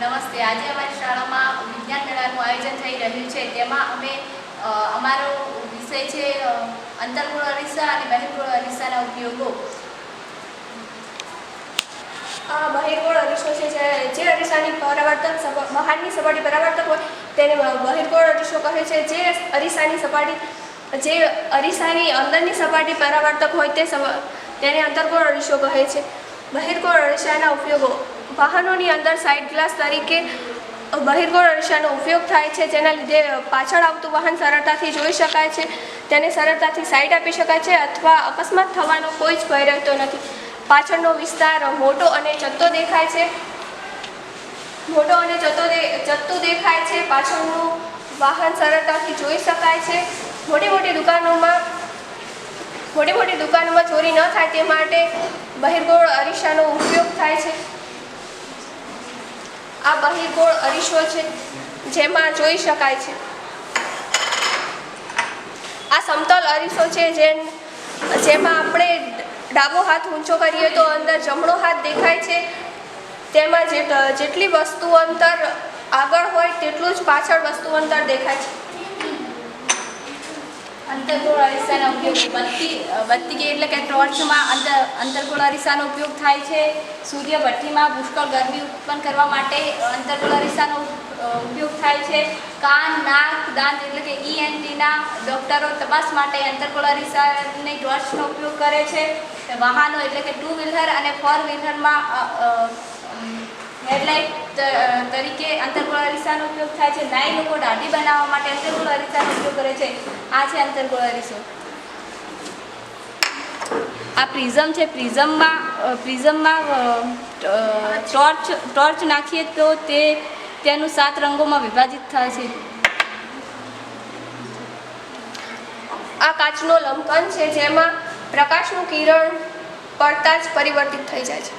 નમસ્તે. આજે અમારી શાળામાં વિજ્ઞાન મેળાનું આયોજન થઈ રહ્યું છે. તેમાં અમે અમારો વિષય છે અંતર્ગોળ અરીસા અને બહિર્ગોળ અરીસાના ઉપયોગો. બહિર્ગોળ અરીસો છે જે અરીસાની પરાવર્તક બહારની સપાટી પરાવર્તક હોય તેને બહિર્ગોળ અરીસો કહે છે. જે અરીસાની અંદરની સપાટી પરાવર્તક હોય તેને અંતર્ગોળ અરીસો કહે છે. બહિર્ગોળ અરીસાના ઉપયોગો. વાહનોની અંદર સાઇડ ગ્લાસ તરીકે બહિર્ગોળ અરીસાનો ઉપયોગ થાય છે, જેના લીધે પાછળ આવતું વાહન સરળતાથી જોઈ શકાય છે, તેને સરળતાથી સાઇડ આપી શકાય છે અથવા અકસ્માત થવાનો કોઈ જ ભય રહેતો નથી. પાછળનો વિસ્તાર મોટો અને ચત્તો દેખાય છે. પાછળનું વાહન સરળતાથી જોઈ શકાય છે. મોટી મોટી દુકાનોમાં ચોરી ન થાય તે માટે બહિર્ગોળ અરીસાનો ઉપયોગ થાય છે. આ બહિર્ગોળ અરીસો છે જેમાં જોઈ શકાય છે. આ સમતલ અરીસો છે જેમાં આપણે ડાબો હાથ ઊંચો કરીએ તો અંદર જમણો હાથ દેખાય છે. તેમાં જેટલી વસ્તુ અંતર આગળ હોય તેટલું જ પાછળ વસ્તુ અંતર દેખાય છે. અંતર્ગોળ અરીસાના ઉપયોગો. બત્તી એટલે કે ટોર્ચમાં અંતર્ગોળ અરીસાનો ઉપયોગ થાય છે. સૂર્યભઠ્ઠીમાં પુષ્કળ ગરમી ઉત્પન્ન કરવા માટે અંતર્ગોળ અરીસાનો ઉપયોગ થાય છે. કાન, નાક, દાંત એટલે કે ENTના ડૉક્ટરો તપાસ માટે અંતર્ગોળ અરીસાની ટોર્ચનો ઉપયોગ કરે છે. વાહનો એટલે કે 2 વ્હીલર અને 4 વ્હીલરમાં હેડલાઇટ તરીકે અંતર્ગોળ અરીસાનો ઉપયોગ થાય છે. નાઈ લોકો દાઢી બનાવવા માટે અંતર્ગોળ અરીસાનો ઉપયોગ કરે છે. આ છે અંતર્ગોળ અરીસો. આ પ્રિઝમ છે. પ્રિઝમમાં ટોર્ચ નાખીએ તો તેનું 7 રંગોમાં વિભાજિત થાય છે. આ કાચનો લંબઘન છે જેમાં પ્રકાશનું કિરણ પડતા જ પરિવર્તિત થઈ જાય છે.